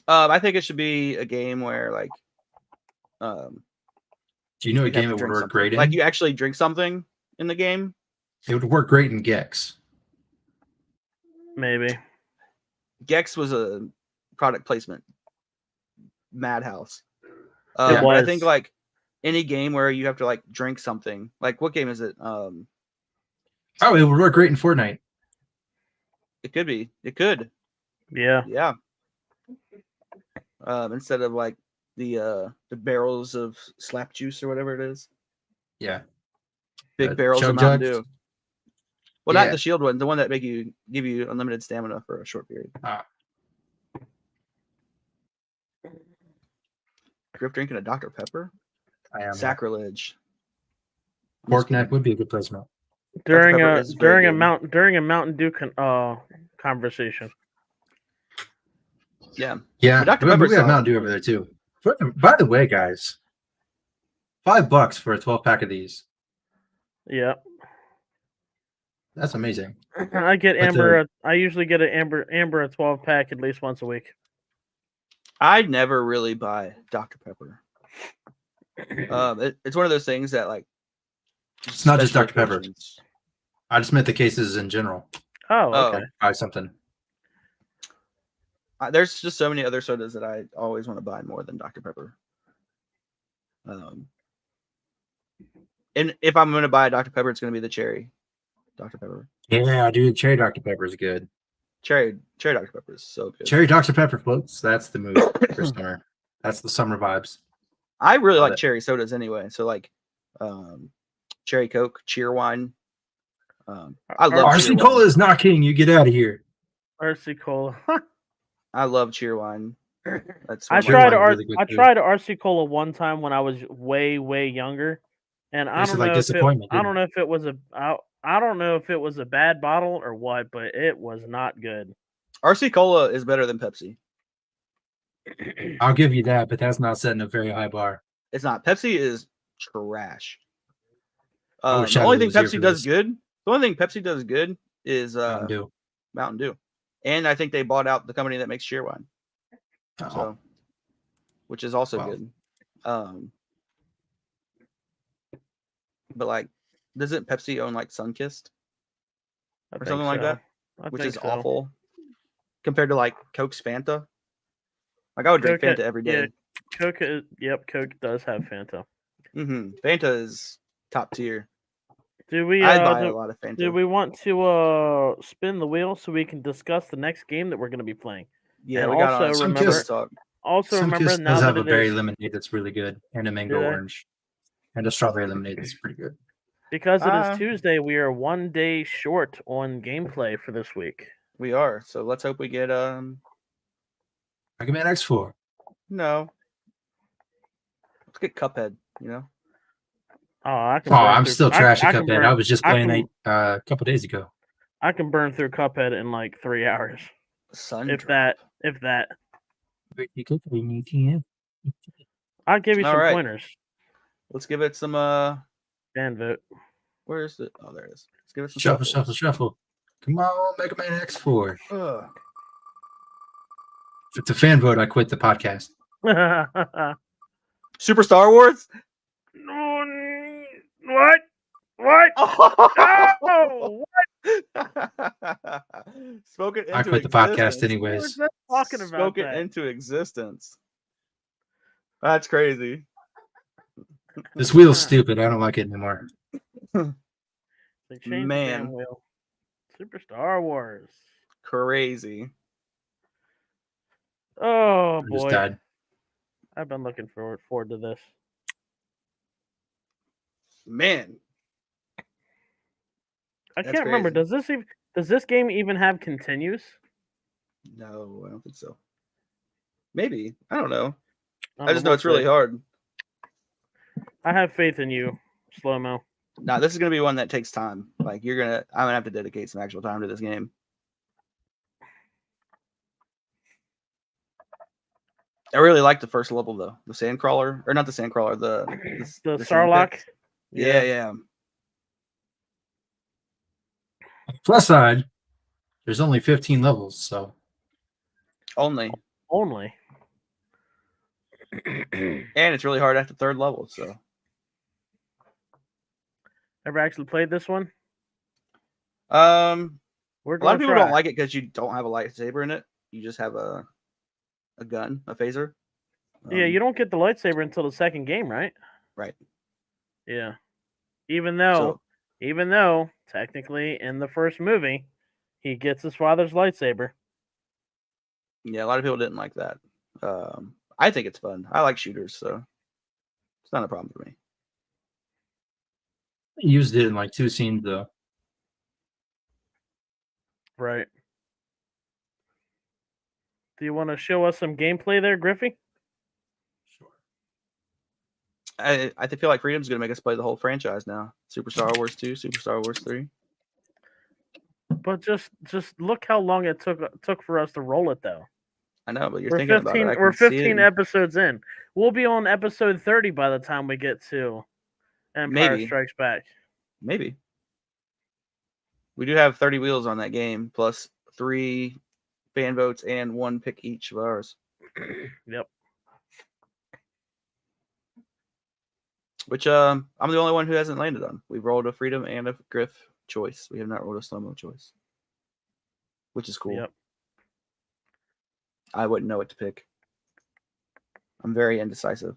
I think it should be a game where like Do you know a you have game to it would drink work something. great in? Like you actually drink something in the game. It would work great in Gex. Maybe. Gex was a product placement madhouse. It But I was. think like any game where you have to like drink something. Like what game is it? Oh, it would work great in Fortnite. It could be. It could. Yeah. Yeah. Instead of like the barrels of slap juice or whatever it is. Yeah. Big barrels of Chug Mountain Jugs? Dew. Well, Yeah. not the shield one, the one that give you unlimited stamina for a short period. Grip drinking a Dr. Pepper? I am. Sacrilege. Pork neck would be a good placement. During Pepper a is very during a Mountain Dew conversation. Yeah. Yeah, But Dr. we Pepper's have solid. Mountain Dew over there too. By the way, guys, $5 for a 12-pack of these. Yeah. That's amazing. I get But Amber. I usually get an Amber a 12-pack at least once a week. I never really buy Dr. Pepper. It's one of those things that like It's not just special Dr. Pepper. occasions. I just meant the cases in general. Oh, Oh. okay. Buy something. There's just so many other sodas that I always want to buy more than Dr. Pepper. And if I'm going to buy a Dr. Pepper, it's going to be the cherry Dr. Pepper. Yeah, dude, cherry Dr. Pepper is good. Cherry Dr. Pepper is so good. Cherry Dr. Pepper floats. That's the move for summer. That's the summer vibes. I really Love like it. cherry sodas anyway. So like cherry Coke, cheer wine. I love cheer RC wine. Cola is not king. You get out of here. RC Cola. I love cheer wine. That's I one of my tried tried one R- really good I too. tried RC Cola one time when I was way younger, and I Tasted don't like know if disappointment, I didn't don't know if it was I don't know if it was a bad bottle or what, but it was not good. RC Cola is better than Pepsi. I'll give you that, but that's not setting a very high bar. It's not. Pepsi is trash. I wish The Shadow only thing was here Pepsi for does this. good. The only thing Pepsi does good is Mountain Dew. Mountain Dew, and I think they bought out the company that makes cheer wine, Oh, so which is also Wow. good. But like, doesn't Pepsi own like Sunkist I or think something like so. that, I which think is so. awful compared to like Coke's Fanta? Like I would drink Coke Fanta every day. Coke Coke does have Fanta. Fanta is top tier. Do we I'd buy a lot of Fanta. do we want to spin the wheel so we can discuss the next game that we're going to be playing? Yeah, and we got also on some remember- Kiss talk. Also remember Sunkist now does that have a it berry is lemonade that's really good, and a mango Do they? orange, and a strawberry lemonade that's pretty good. because it Ah. is Tuesday, we are one day short on gameplay for this week. We are. So let's hope we get Mega Man X4. no. Let's get Cuphead, you know? Oh, I can Oh, burn I'm through- still trash I at can Cuphead. burn- I was just I playing can- that a couple days ago. I can burn through Cuphead in like 3 hours, Sun if Drop. that. I'll give you All some right. pointers. Let's give it some Fan vote. where is it? Oh, there it is. Let's give it some Shuffle, shuffles. shuffle. Come on, Mega Man X4. Ugh. If it's a fan vote, I quit the podcast. Super Star Wars? What? What? Oh! No! Spoken into I quit the podcast existence. What anyways. was that talking about Spoken that? into existence. That's crazy. This wheel's stupid. I don't like it anymore. They changed the Man. damn wheel. Super Star Wars. Crazy. Oh I just boy, died. I've been looking forward to this. Man, I That's can't remember. crazy. Does this game even have continues? no, I don't think so. Maybe. I don't know. I I don't just know. know it's really hard. I have faith in you, Slow Mo. Now, this is gonna be one that takes time. Like I'm gonna have to dedicate some actual time to this game. I really like the first level though, the sandcrawler, or not the sandcrawler, The the sand Sarlacc. pit. Yeah. Plus side, there's only 15 levels, so Only, Only. and it's really hard after third level. So Ever actually played this one? a We're lot going of to people try. don't like it because you don't have a lightsaber in it. You just have a gun, a phaser. Yeah, you don't get the lightsaber until the second game, right? Right. Yeah. Even though technically in the first movie, he gets his father's lightsaber. Yeah, a lot of people didn't like that. I think it's fun. I like shooters, so it's not a problem for me. I used it in like 2 scenes though. Right. Do you want to show us some gameplay there, Griffey? Sure. I feel like Freedom's gonna make us play the whole franchise now. Super Star Wars 2, Super Star Wars 3. But just look how long it took for us to roll it though. I know, but you're We're thinking about it. 15 I we're can see 15 it. episodes in. We'll be on episode 30 by the time we get to Empire Maybe. Strikes Back. Maybe. We do have 30 wheels on that game, plus 3 fan votes and 1 pick each of ours. Yep. Which I'm the only one who hasn't landed on. We've rolled a Freedom and a Griff choice. We have not rolled a Slow-Mo choice. Which is cool. Yep. I wouldn't know what to pick. I'm very indecisive.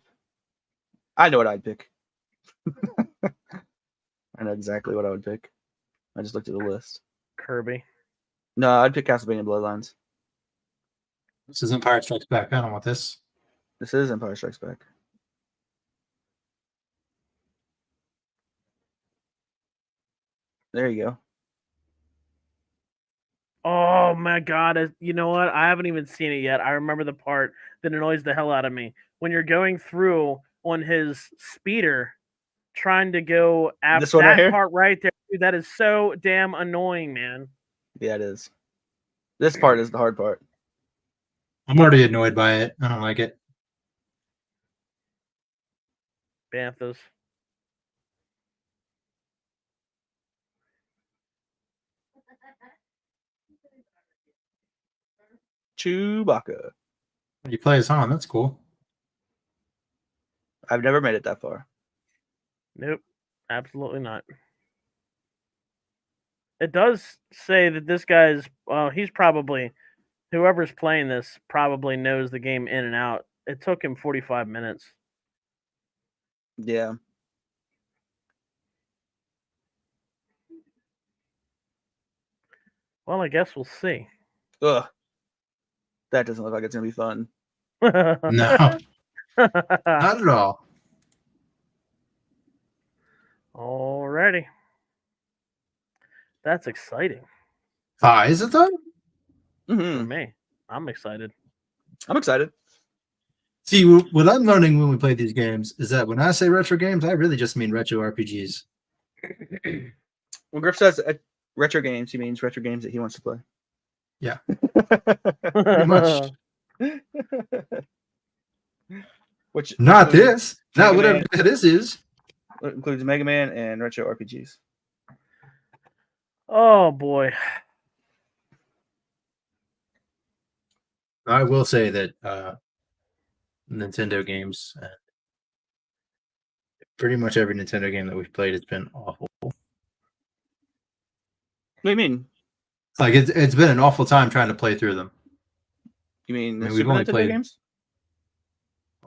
I know what I'd pick. I know exactly what I would pick. I just looked at the list. Kirby. No, I'd pick Castlevania Bloodlines. This is Empire Strikes Back. I don't want this. This is Empire Strikes Back. There you go. Oh my god, you know what? I haven't even seen it yet. I remember the part that annoys the hell out of me. When you're going through on his speeder trying to go after This one right that here? part right there. Dude, that is so damn annoying, man. Yeah, it is. This part is the hard part. I'm already annoyed by it. I don't like it. Banthas. Chewbacca. You play as Han. That's cool. I've never made it that far. Nope. Absolutely not. It does say that this guy's he's probably whoever's playing this probably knows the game in and out. It took him 45 minutes. Yeah. Well, I guess we'll see. Ugh. That doesn't look like it's gonna be fun. No, not at all. Alrighty. That's exciting Is it though? for Mm-hmm. me. I'm excited. I'm excited. See, what I'm learning when we play these games is that when I say retro games, I really just mean retro RPGs. When Griff says retro games, he means retro games that he wants to play. Yeah. Pretty much. Which Not includes this. Not Mega whatever Man. this is. Includes Mega Man and retro RPGs. Oh boy. I will say that Nintendo games, pretty much every Nintendo game that we've played has been awful. What do you mean? Like it's been an awful time trying to play through them. You mean the I mean, Super Nintendo games?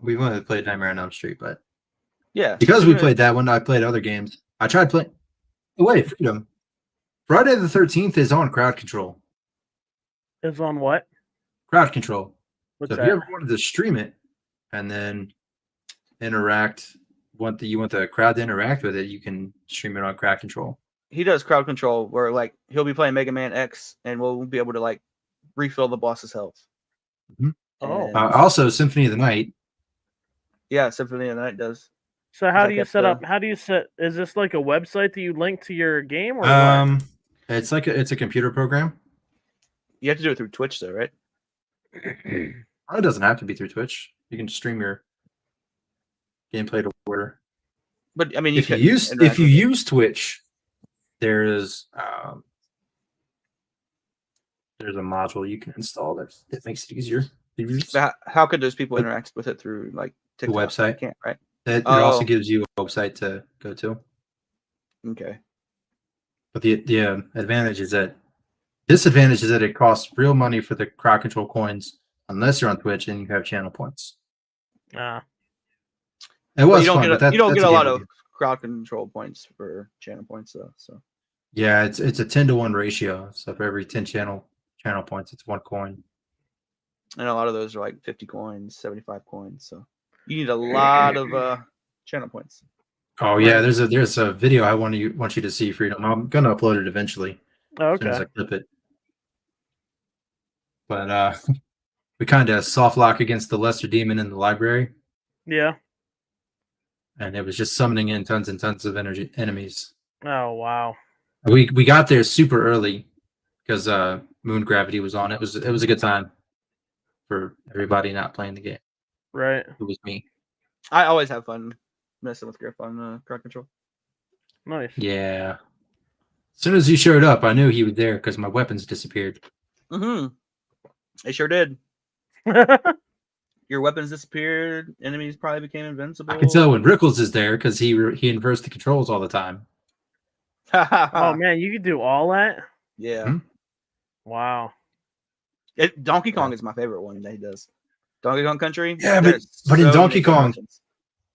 We've only played Nightmare on Elm Street, but Yeah. because we played that one, I played other games. I tried playing. Oh, wait, Freedom. Friday the 13th is on crowd control. Is on what? Crowd control. What's So if you that? ever wanted to stream it and then interact, you want the crowd to interact with it, you can stream it on Crowd Control. He does crowd control where like he'll be playing Mega Man X and we'll be able to like refill the boss's health. Mhm. Oh. And, Also, Symphony of the Night. yeah, Symphony of the Night does. So how I do you kept set the- up? How do you set? Is this like a website that you link to your game, or what? It's a computer program. You have to do it through Twitch though, right? It doesn't have to be through Twitch. You can stream your gameplay to order. But I mean, If you couldn't use interact with it. Twitch, there's a module you can install that makes it easier to use. But how could those people But- interact with it through like The TikTok? website. Can't, right? It also Oh. gives you a website to go to. Okay. But the disadvantage is that it costs real money for the crowd control coins unless you're on Twitch and you have channel points. Ah, It But was you don't fun, get but you don't that's get a lot game of idea. crowd control points for channel points though. So Yeah, it's a 10-to-1 ratio. So for every 10 channel points, it's 1 coin. and a lot of those are like 50 coins, 75 coins. So you need a lot of channel points. Oh yeah, Right. there's a video I want you to see, Freedom. I'm gonna upload it eventually as soon as okay. I clip it. But we kind of soft lock against the lesser demon in the library, Yeah. and it was just summoning in tons and tons of enemies. Oh wow. We got there super early because moon gravity was on. It was a good time for everybody not playing the game. Right. It was me. I always have fun messing with Griff on crowd control. Nice. Yeah. As soon as he showed up, I knew he was there because my weapons disappeared. Mm-hmm. They sure did. Your weapons disappeared. Enemies probably became invincible. I can tell when Rickles is there because he inverts the controls all the time. Oh man, you could do all that. Yeah. Mhm. Wow. Donkey Kong is my favorite one that he does. Donkey Kong Country. Yeah, there's but in so Donkey many good Kong- options.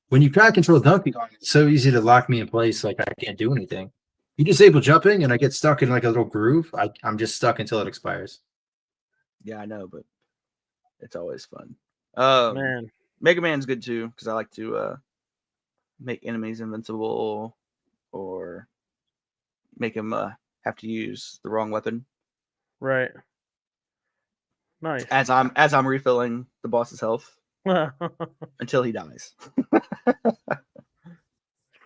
When you crowd control Donkey Kong, it's so easy to lock me in place. Like I can't do anything. You disable jumping, and I get stuck in like a little groove. I'm just stuck until it expires. Yeah, I know, but it's always fun. Man. Mega Man's good too because I like to make enemies invincible or make them have to use the wrong weapon Right. Nice. as I'm refilling the boss's health until he dies. We're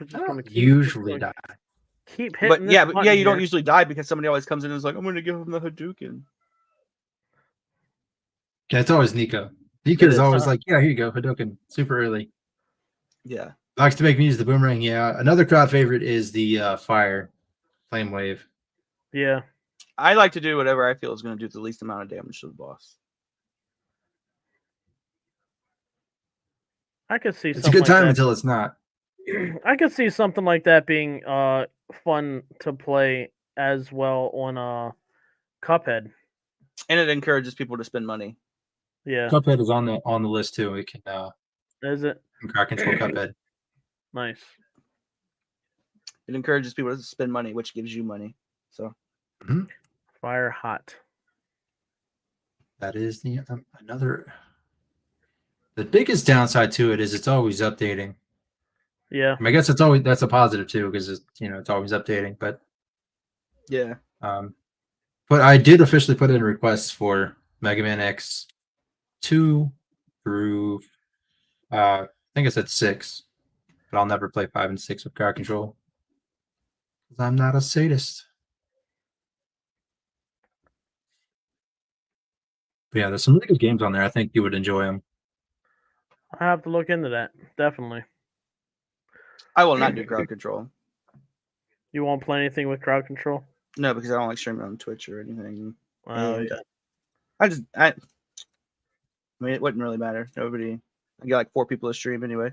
just gonna keep- Usually just die. gonna Keep hitting. But yeah, this but yeah, button you don't here. usually die because somebody always comes in and is like, I'm going to give him the Hadouken. Yeah, it's always Nico. It Nico's is. always like, yeah, here you go, Hadouken, super early. Yeah. Likes to make me use the boomerang. Yeah, another crowd favorite is the fire flame wave. Yeah. I like to do whatever I feel is going to do the least amount of damage to the boss. I could see It's a something good time like until it's not. that. I could see something like that being fun to play as well on Cuphead. And it encourages people to spend money. Yeah. Cuphead is on the list too. We can Is it? crowd control Cuphead. Nice. It encourages people to spend money, which gives you money. So Fire hot. That is the another. The biggest downside to it is it's always updating. Yeah. I mean, I guess that's a positive too because it's always updating. But yeah. But I did officially put in requests for Mega Man X 2 through I think I said 6, but I'll never play 5 and 6 with crowd control because I'm not a sadist. But yeah, there's some really good games on there. I think you would enjoy them. I have to look into that. Definitely. I will not do crowd control. You won't play anything with crowd control? No, because I don't like streaming on Twitch or anything. Oh And, yeah. I mean, it wouldn't really matter. I get like 4 people to stream anyway.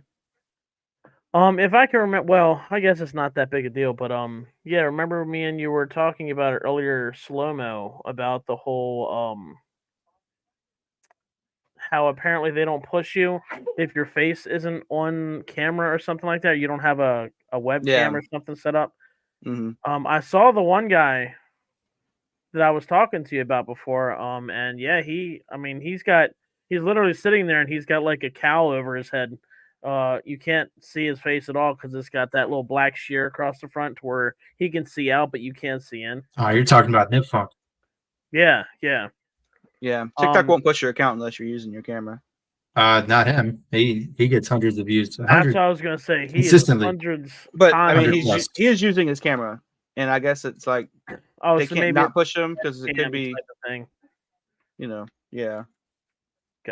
If I can remember, well, I guess it's not that big a deal, but yeah, remember me and you were talking about it earlier, Slow-Mo, about the whole how apparently they don't push you if your face isn't on camera or something like that. You don't have a webcam Yeah. or something set up. Hmm. I saw the one guy that I was talking to you about before, and yeah, he's got He's literally sitting there, and he's got like a cowl over his head. You can't see his face at all because it's got that little black sheer across the front to where he can see out, but you can't see in. Oh, you're talking about Nip Funk. Yeah, yeah. Yeah, TikTok Um, won't push your account unless you're using your camera. Not him. He gets hundreds of views. That's 100. what I was gonna say. He is Consistently. hundreds. But I mean, 100 plus. he is using his camera, and I guess it's like Oh, they so can't maybe not push him because it it's could scam be, type of thing. Yeah.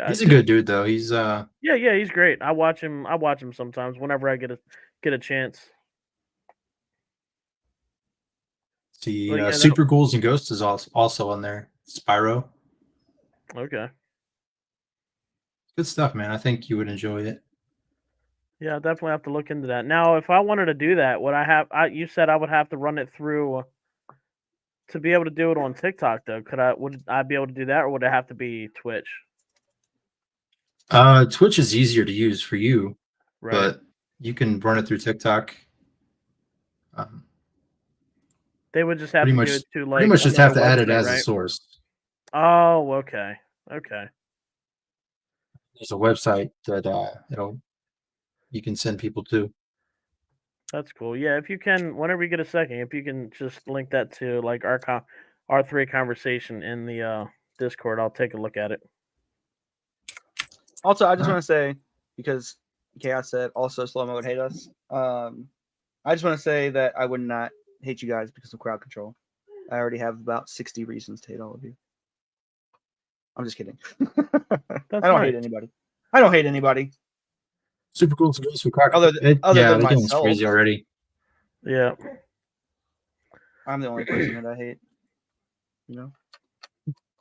He's a Gotcha. good dude though. He's Yeah, he's great. I watch him sometimes whenever I get a chance. the Well, yeah, Super Ghouls and Ghosts is also on there. Spyro. Okay. Good stuff, man. I think you would enjoy it. Yeah, I'll definitely have to look into that. Now, if I wanted to do that, would I have? You said I would have to run it through to be able to do it on TikTok, though. Would I be able to do that, or would it have to be Twitch? Twitch is easier to use for you, Right. but you can run it through TikTok. They would just have Pretty to much, do it to like pretty much just have to another add it website, as a right? source. Oh, okay. Okay. There's a website that you can send people to. That's cool. Yeah, if you can, whenever you get a second, if you can just link that to like our three conversation in the Discord, I'll take a look at it. Also, I just want to say, because Chaos said also Slow-Mo would hate us. I just want to say that I would not hate you guys because of crowd control. I already have about 60 reasons to hate all of you. I'm just kidding. I don't hate anybody. I don't hate anybody. Super cool to with crack. Other than The game's myself. crazy already. Yeah. I'm the only person that I hate.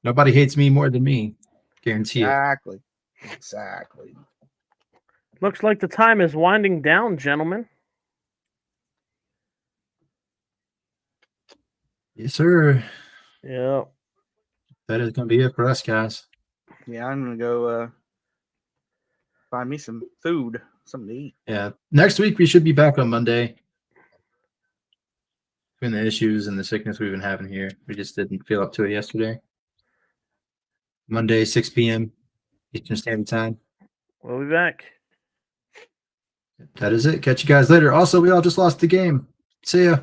Nobody hates me more than me. Guarantee it. Exactly. Looks like the time is winding down, gentlemen. Yes, sir. Yeah. That is going to be it for us, guys. Yeah, I'm gonna go find me some food, something to eat. Yeah. Next week we should be back on Monday. Between the issues and the sickness we've been having here, we just didn't feel up to it yesterday. Monday, 6 p.m. Eastern Standard Time. We'll be back. That is it. Catch you guys later. Also, we all just lost the game. See ya.